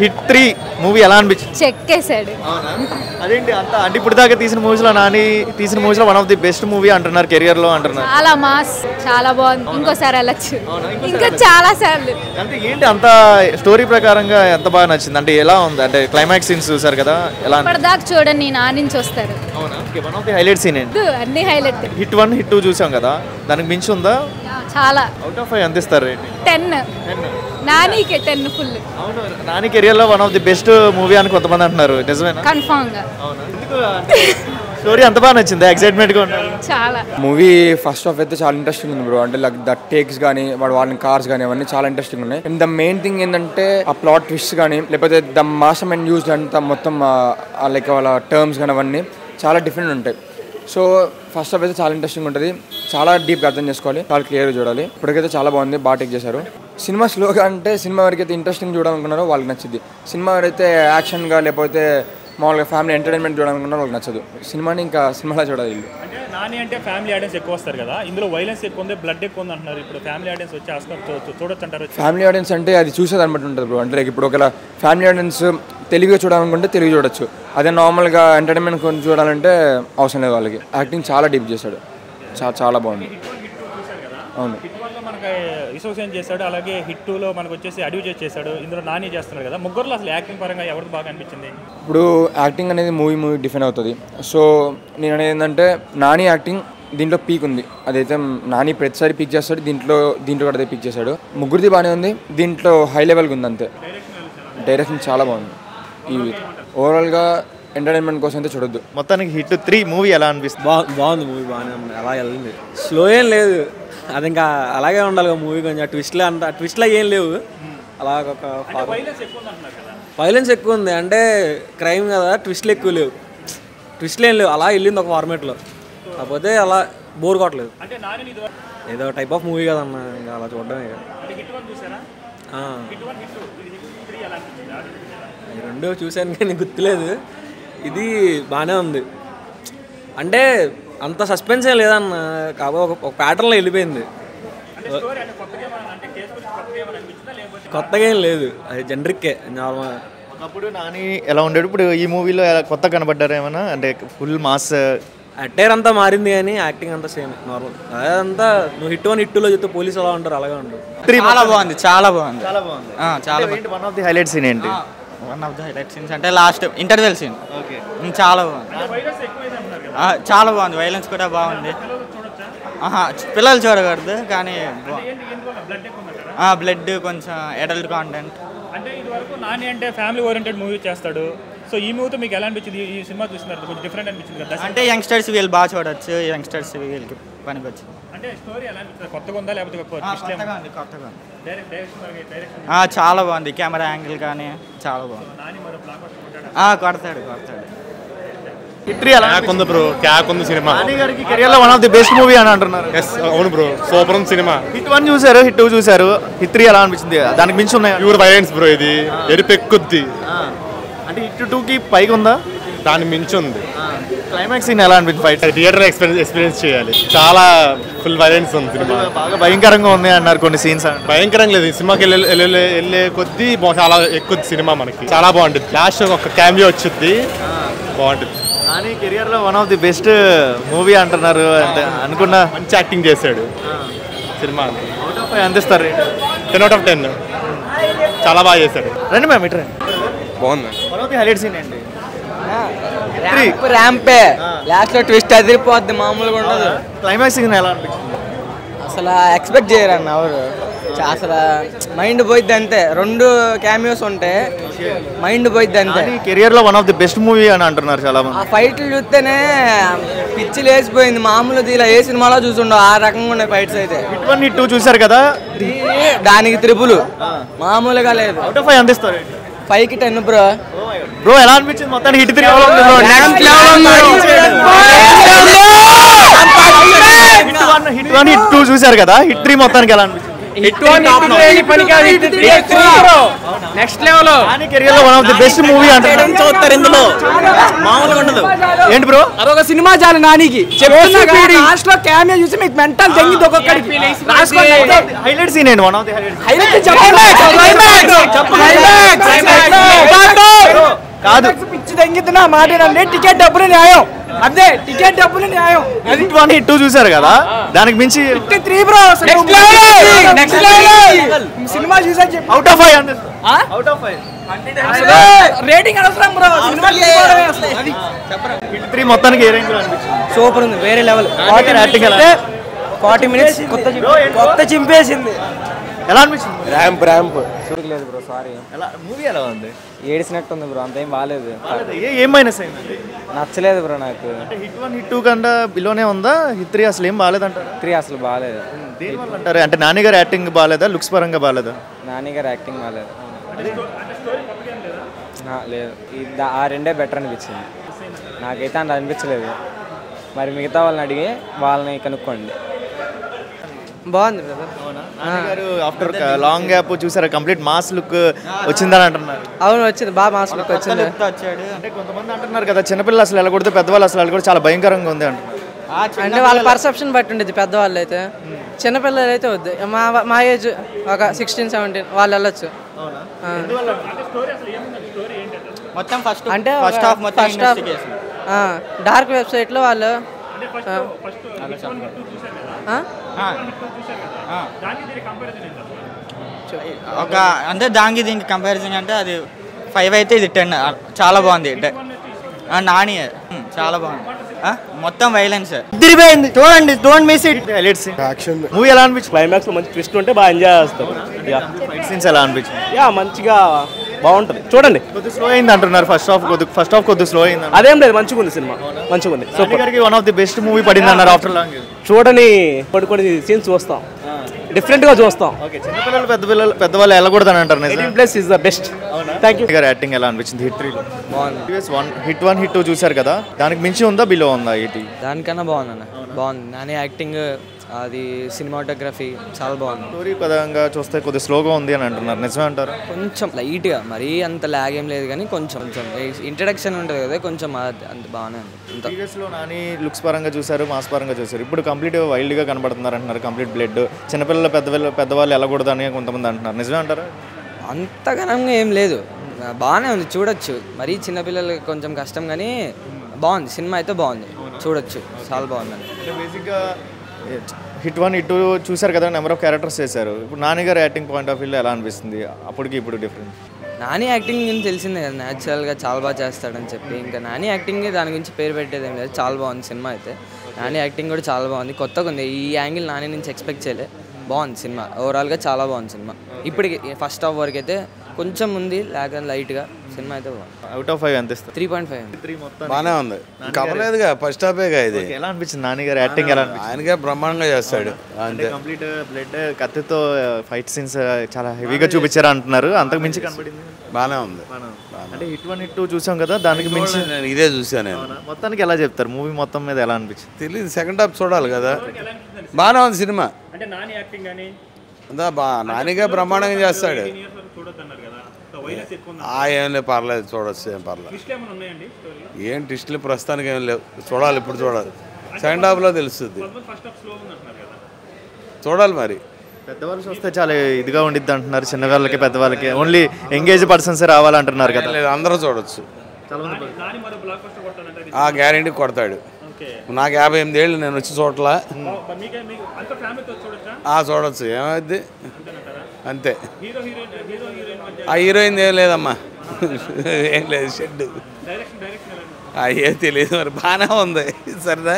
Hit 3 movie ఎలా అనిపించింది? చెక్కేసాడు. అదేంటి అంత అంటే ఇప్పుడు దాకా తీసిన మూవీస్లో నాని తీసిన మూవీస్లో one of the best movie అంటున్నారు, కెరియర్లో అంటున్నారు. చాలా మాస్, చాలా బాగుంది. ఇంకోసారి వెళ్ళచ్చు, ఇంకా చాలా సార్లు. అంటే ఏంటి అంత స్టోరీ ప్రకారంగా ఎంత బాగా నచ్చింది? అంటే ఎలా ఉంది? అంటే క్లైమాక్స్ సీన్స్ చూసారు కదా, ఎలా ఇప్పటిదాకా చూడండి, నా నుంచి వస్తారు. One of the highlight scene ఏంటి? అన్ని హైలైట్. హిట్ 1 హిట్ 2 చూసాం కదా, దానికి మించి ఉందా? చాలా. అవుట్ ఆఫ్ 5 ఎంత ఇస్తారు? 10. నానికి 10 ఫుల్. అవును, నాని కెరియర్లో one of the best movie అని కొంతమంది అంటున్నారు, నిజమేనా? కన్ఫర్మ్ గా. స్టోరీ అంత బాగా నచ్చింది, ఎక్సైట్మెంట్ గా ఉన్నారు చాలా. మూవీ ఫస్ట్ హాఫ్ అయితే చాలా ఇంట్రెస్టింగ్ ఉంది బ్రో. అంటే లైక్ ద టేక్స్ కానీ వాడు వాడిన కార్స్ కానీ అవన్నీ చాలా ఇంట్రెస్టింగ్ ఉన్నాయి. అండ్ ద మెయిన్ థింగ్ ఏంటంటే ఆ ప్లాట్ ట్విస్ట్ కానీ లేకపోతే ద మాస్ అండ్ యూజ్ అంతా మొత్తం లైక్ వాళ్ళ టర్మ్స్ కానీ అవన్నీ చాలా డిఫరెంట్ ఉంటాయి. సో ఫస్ట్ హాఫ్ అయితే చాలా ఇంట్రెస్టింగ్ ఉంటుంది, చాలా డీప్గా అర్థం చేసుకోవాలి, చాలా క్లియర్గా చూడాలి. ఇప్పటికైతే చాలా బాగుంది, బాగా టేక్ చేశారు. సినిమా స్లోగా అంటే సినిమా ఎవరికైతే ఇంట్రెస్టింగ్ చూడాలనుకున్నారో వాళ్ళకి నచ్చింది. సినిమా ఎవరైతే యాక్షన్గా లేకపోతే మామూలుగా ఫ్యామిలీ ఎంటర్టైన్మెంట్ చూడాలనుకున్నారో వాళ్ళకి నచ్చదు. సినిమాని ఇంకా సినిమాలో చూడాలి. అంటే నాని అంటే ఫ్యామిలీ ఆడియన్స్ ఎక్కువ వస్తారు కదా, ఇందులో వైలెన్స్ ఎక్కువ ఉంది, బ్లడ్ ఎక్కువ ఉంది అంటున్నారు. ఇప్పుడు ఫ్యామిలీ ఆడియన్స్ వచ్చి చూడొచ్చు అంటారు. ఫ్యామిలీ ఆడియన్స్ అంటే అది చూసేది అనమాట ఉంటుంది బ్రో. అంటే ఇప్పుడు ఒకవేళ ఫ్యామిలీ ఆడియన్స్ తెలుగుగా చూడాలనుకుంటే తెలుగు చూడొచ్చు, అదే నార్మల్గా ఎంటర్టైన్మెంట్ కొంచెం చూడాలంటే అవసరం లేదు. వాళ్ళకి యాక్టింగ్ చాలా డీప్ చేశాడు, చాలా బాగుంది. అవును, హిట్ 1లో మనకి అసోసియేషన్ చేశాడు, అలాగే హిట్ 2లో మనకు వచ్చేసి అడ్యూజేట్ చేశాడు. ఇందులో నాని చేస్తున్నాడు కదా, ముగ్గురులో అసలు యాక్టింగ్ పరంగా ఎవరికి బాగా అనిపించింది? ఇప్పుడు యాక్టింగ్ అనేది మూవీ డిఫైన్ అవుతుంది. సో నేను అనేది ఏంటంటే నాని యాక్టింగ్ దీంట్లో పీక్ ఉంది. అదైతే నాని ప్రతిసారి పీక్ చేస్తాడు, దీంట్లో కూడా అదే పీక్ చేశాడు. ముగ్గురిది బాగానే ఉంది, దీంట్లో హై లెవెల్గా ఉంది అంతే. డైరెక్షన్ చాలా బాగుంది. ఈ ఓవరాల్గా ఎంటర్టైన్మెంట్ కోసం అయితే చూడొద్దు. మొత్తానికి హిట్ 3 మూవీ ఎలా అనిపిస్తుంది? బాగుంది మూవీ, బాగానే ఉంది. అలా వెళ్ళింది, స్లో ఏం లేదు, అది ఇంకా అలాగే ఉండాలి మూవీ. కొంచెం ట్విస్ట్లో ఏం లేవు, అలా ఒక వైలెన్స్ ఎక్కువ ఉంది. అంటే క్రైమ్ కదా, ట్విస్ట్లు ఎక్కువ లేవు, ట్విస్ట్లు ఏం లేవు, అలా వెళ్ళింది ఒక ఫార్మేట్లో. కాకపోతే అలా బోర్ కొట్టలేదు, ఏదో టైప్ ఆఫ్ మూవీ కదన్న, ఇంకా అలా చూడడమే. రెండు చూశాను కానీ గుర్తులేదు. ఇది బాగానే ఉంది, అంటే అంత సస్పెన్స్ ఏం లేదన్న, కాకపోతే ఒక ప్యాటర్న్లో వెళ్ళిపోయింది. కొత్తగా ఏం లేదు, అది జనరిక్కే నార్మల్. ఒకప్పుడు నాని ఎలా ఉండేది, ఇప్పుడు ఈ మూవీలో కొత్త కనబడ్డారు ఏమన్నా? అంటే ఫుల్ మాస్ అటైర్ అంతా మారింది కానీ యాక్టింగ్ అంతా సేమ్ నార్మల్. అదంతా నువ్వు హిట్ 1 హిట్ 2లో చెప్తే పోలీసు అలా ఉంటారు, అలాగే ఉంటారు. చాలా బాగుంది, చాలా బాగుంది. One of the highlight scene ఏంటి? One of the highlight scenes అంటే లాస్ట్ ఇంటర్వెల్ సీన్. చాలా బాగుంది, చాలా బాగుంది. వైలెన్స్ కూడా బాగుంది. పిల్లలు చూడకూడదు కానీ బ్లడ్ కొంచెం అడల్ట్ కాంటెంట్. అంటే ఇదివరకు నాని అంటే ఫ్యామిలీ ఓరియంటెడ్ మూవీ చేస్తాడు. సో ఈ మూవీతో మీకు ఎలా అనిపించింది? ఈ సినిమా చూస్తున్నారు కొంచెం డిఫరెంట్ అనిపించింది కదా. అంటే యంగ్స్టర్స్ వీళ్ళు బాగా చూడొచ్చు, యంగ్స్టర్స్ వీళ్ళకి పనికి వచ్చి. అంటే స్టోరీ ఎలా అనిపిస్తుంది? కొత్తగా ఉందా లేకపోతే కొత్తగా ఉంది? చాలా బాగుంది, కెమెరా యాంగిల్ కానీ చాలా బాగుంది. కొడతాడు. సినిమా నాని గారికి కెరియర్లో one of the best movie అని అంటున్నారు. అవును బ్రో, సూపర్ ఉంది సినిమా. హిట్ 1 చూసారు, హిట్ 2 చూసారు, హిట్ 3 ఎలా అనిపించింది? దానికి మించి ఉన్నాయి. ప్యూర్ వైలెన్స్ బ్రో, ఇది ఎరిపెక్కుద్ది. అంటే హిట్ 2కి పైకి ఉందా? దాని మించి ఉంది. క్లైమాక్స్ సీన్ ఎలా అనిపించింది? ఫైట్ థియేటర్ ఎక్స్పీరియన్స్ చేయాలి, చాలా ఫుల్ వైలెన్స్ ఉంది సినిమా. బాగా భయంకరంగా ఉంది అన్నారు కొన్ని సీన్స్. భయంకరంగా లేదు, సినిమాకి వెళ్ళే కొద్దీ చాలా ఎక్కువ సినిమా మనకి చాలా బాగుంటుంది. లాస్ట్ ఒక క్యామియో వచ్చింది, బాగుంటుంది. నాని కెరియర్లో one of the best movie అంటున్నారు, అనుకున్నా. మంచి యాక్టింగ్ చేశాడు సినిమా. అవుట్ ఆఫ్ 5 అందిస్తారు? 10 out of 10. చాలా బాగా చేశాడు. రండి మ్యామ్, ఇటు రండి. బాగుంది. One of the highlight scene ఏంటి? ర్యాంపే లాస్ట్ లో ట్విస్ట్ అదిరిపోద్ది, మామూలుగా ఉండదు. క్లైమాక్స్ సీన్ ఎలా అనిపించింది? అసలు ఎక్స్పెక్ట్ చేయరన్న ఎవరు, అసలు మైండ్ పోయిద్ది అంతే. 2 క్యామియోస్ ఉంటే మైండ్ పోయిద్ది అంతే. కెరియర్ లో one of the best movie అని అంటున్నారు చాలా మంది. ఆ ఫైట్లు చూస్తేనే పిచ్చి లేసిపోయింది, మామూలు ఇలా ఏ సినిమాలో చూసుండవు, ఆ రకంగా ఉన్నాయి ఫైట్స్ అయితే. హిట్ 1 హిట్ 2 చూసారు కదా, దానికి త్రిపుల్ మామూలుగా లేదు. అవుట్ ఆఫ్ 5 అందిస్తారు? 5కి 10 బ్రో. బ్రో ఎలా అనిపించింది మొత్తం? హిట్ 3 హిట్ 1 హిట్ 2 చూసారు కదా, హిట్ 3 మొత్తానికి ఎలా అనిపించింది? నెక్స్ట్ లెవెల్ నాని కెరియర్ లో one of the best movie అంటారు. చూస్తారు ఇందులో, మామూలుగా ఉండదు. ఏంటి బ్రో? అదొక సినిమా చాలు నానికి. లాస్ట్ లో క్యామియో చూసి మీకు మెంటల్ తెంగింది ఒక్కొక్కడికి. హైలైట్ సీన్ ఏంటి? One of the highlight highlight చెప్పండి. మాట్లాడండి, టికెట్ డబ్బులు న్యాయం, అదే టికెట్ డబ్బులు న్యాయం. హిట్ 1 హిట్ 2 చూసారు కదా, దానికి మించి 3 బ్రో, సినిమా చూసా చెప్పు. అవుట్ ఆఫ్ 5 అంటే అవుట్ ఆఫ్ 5 రేటింగ్ అనవసరం బ్రో, సినిమా హిట్ 3 మొత్తానికి ఏ రేంజ్ లో అనిపించింది? సూపర్ ఉంది, వేరే లెవెల్. యాక్టింగ్ 40 minutes కొత్త చింపేసింది. ఎలా అనిపించింది? ర్యాంప్ చూడలేదు బ్రో, సారీ. ఎలా మూవీ ఎలా ఉంది? ఏడిసినట్టుంది బ్రో, అంతేం బాగాలేదు. ఏం మైనస్ అయింది? నచ్చలేదు బ్రో నాకు. అంటే హిట్ 1 హిట్ 2 కన్నా బిలోనే ఉందా? హిట్ 3 అసలు ఏం బాగాలేదంటారు? 3 అసలు బాగాలేదు. దేనివల్ల అంటారు? అంటే నాని గారు యాక్టింగ్ బాగాలేదా, లుక్స్ పరంగా బాగాలేదా? నాని గారు యాక్టింగ్ బాగాలేదు. లేదు, ఆ రెండే బెటర్ అనిపించింది నాకైతే. అంత అనిపించలేదు. మరి మిగతా వాళ్ళని అడిగి వాళ్ళని కనుక్కోండి. బాగుంది బ్రదర్. నాని గారు ఆఫ్టర్ లాంగ్ గ్యాప్ చూసారా, కంప్లీట్ మాస్ లుక్ వచ్చిందని అంటున్నారు. అవును, వచ్చింది, బాగా మాస్ లుక్ వచ్చింది. అంటే కొంతమంది అంటున్నారు కదా, చిన్నపిల్లలు అసలు వెళ్ళకూడదు, పెద్దవాళ్ళు అసలు వెళ్ళకూడదు, చాలా భయంకరంగా ఉంది అంటున్నారు. అంటే వాళ్ళ పర్సెప్షన్ బట్టి ఉండేది. పెద్దవాళ్ళు అయితే, చిన్నపిల్లలు అయితే వద్దు. మా ఏజ్ ఒక 16-17 వాళ్ళు వెళ్ళొచ్చు. మొత్తం అంటే ఫస్ట్ హాఫ్ మొత్తం ఇన్వెస్టిగేషన్. డార్క్ వెబ్సైట్లో వాళ్ళు ఒక అంటే దానికి దీనికి కంపారిజన్ అంటే అది 5 అయితే ఇది 10. చాలా బాగుంది. నాని చాలా బాగుంది. మొత్తం వైలెన్స్ చూడండి, don't miss it. Action movie ఎలా అనిపించింది? క్లైమాక్స్ లో మంచి ట్విస్ట్ ఉంటే బాగా ఎంజాయ్ చేస్తాం. ఫైట్ సీన్స్ ఎలా అనిపించింది? మంచిగా బాగుంటుంది, చూడండి. కొద్దిగా స్లో అయింది అంటున్నారు, ఫస్ట్ హాఫ్ కొద్దిగా స్లో అయింది. అదేం లేదు, మంచిగా ఉంది సినిమా, మంచిగా ఉంది. నాని గారికి one of the best movie పడింది అన్నారు ఆఫ్టర్ లాంగ్. చూడని కొన్ని సీన్స్ చూస్తాం, డిఫరెంట్ గా చూస్తాం. చిన్నపిల్లలు పెద్దవాళ్ళు వెళ్ళకూడదు అని అంటారు. 18+ is the best. Thank you. గారు యాక్టింగ్ ఎలా అనిపించింది హిట్ 3 లో? బాగుంది. హిట్ 1 హిట్ 2 చూసారు కదా, దానికి మించి ఉందా, బిలో ఉందా? ఏంటి దానికన్నా బాగుంది అన్న, బాగుంది. నాని యాక్టింగ్, అది సినిమాటోగ్రఫీ చాలా బాగుంది. స్టోరీ పరంగా చూస్తే కొద్దిగా స్లోగా ఉంది అని అంటున్నారు, నిజమే అంటారు? కొంచెం లైట్గా, మరీ అంత లాగ్ ఏం లేదు కానీ కొంచెం ఇంట్రడక్షన్ ఉంటుంది కదా, కొంచెం అంత బాగానే ఉంది. ప్రీవియస్లో నాని లుక్స్ పరంగా చూసారు, మాస్ పరంగా చూసారు, ఇప్పుడు కంప్లీట్ వైల్డ్గా కనబడుతున్నారు అంటున్నారు. కంప్లీట్ బ్లడ్, చిన్నపిల్లలు పెద్దవాళ్ళు వెళ్ళకూడదు అని కొంతమంది అంటున్నారు, నిజమే అంటారా? అంత ఘనంగా ఏం లేదు, బాగానే ఉంది, చూడొచ్చు. మరీ చిన్నపిల్లలకి కొంచెం కష్టం కానీ బాగుంది. సినిమా అయితే బాగుంది, చూడొచ్చు, చాలా బాగుంది. బేసిక్గా హిట్ 1 హిట్ 2 చూసారు కదా, నెంబర్ ఆఫ్ క్యారెక్టర్స్ చేశారు. ఇప్పుడు నాని గారు యాక్టింగ్ పాయింట్ ఆఫ్ వ్యూలో ఎలా అనిపిస్తుంది? అప్పటికి ఇప్పుడు డిఫరెన్స్. నాని యాక్టింగ్ గురించి తెలిసిందే కదా, న్యాచురల్గా చాలా బాగా చేస్తాడని చెప్పి. ఇంకా నాని యాక్టింగ్ దాని గురించి పేరు పెట్టేది ఏం లేదు, చాలా బాగుంది సినిమా అయితే. నాని యాక్టింగ్ కూడా చాలా బాగుంది, కొత్తగా ఉంది. ఈ యాంగిల్ నాని నుంచి ఎక్స్పెక్ట్ చేయలే, బాగుంది సినిమా. ఓవరాల్గా చాలా బాగుంది సినిమా. ఇప్పటికి ఫస్ట్ హాఫ్ వరకు అయితే కొంచెం ఉంది లాగ్, లైట్గా. సినిమా అయితే బాగుంది. అవుట్ ఆఫ్ 5 ఎంత ఇస్తారు? 3.5. బాగానే ఉంది, కప్పలేదుగా, ఫస్ట్ హాఫేగా ఇది. ఎలా అనిపించింది నాని గారు యాక్టింగ్? ఎలా అనిపించింది? ఆయనగా బ్రహ్మాండంగా చేస్తాడు. అంతే, కంప్లీట్ బ్లడ్, కత్తితో ఫైట్ సీన్స్ చాలా హెవీగా చూపించారు అంటున్నారు, అంతకు మించి కనబడింది. బాగానే ఉంది. అంటే హిట్ 1 హిట్ 2 చూసాం కదా, దానికి మించి నేను ఇదే చూసాను నేను. మొత్తానికి ఎలా చెప్తారు మూవీ మొత్తం మీద ఎలా అనిపించింది? తెలియదు, సెకండ్ హాఫ్ చూడాలి కదా. బాగానే ఉంది సినిమా. అంటే నాని యాక్టింగ్ కానీ అంతా నానిగా బ్రహ్మాండంగా చేస్తాడు. ఏం లేదు, పర్లేదు, చూడొచ్చు, ఏం పర్లేదు. ఏం ట్విస్టులు ప్రస్తుతానికి ఏం లేవు, చూడాలి, ఇప్పుడు చూడాలి. సెకండ్ హాఫ్లో తెలుస్తుంది, చూడాలి. మరి పెద్దవాళ్ళు చూస్తే చాలా ఇదిగా ఉండిద్ది అంటున్నారు, చిన్నవాళ్ళకి పెద్దవాళ్ళకి ఓన్లీ ఎంగేజ్ పర్సన్స్ రావాలంటున్నారు కదా. లేదు, అందరూ చూడొచ్చు. గ్యారెంటీ కొడతాడు. నాకు 58 ఏళ్ళు, నేను వచ్చి చూడలా. చూడొచ్చు, ఏమైంది అంతే. ఆ హీరోయిన్ ఏం లేదమ్మా, ఏం లేదు, షెడ్ అయ్యే తెలియదు. మరి బాగానే ఉంది, సరదా.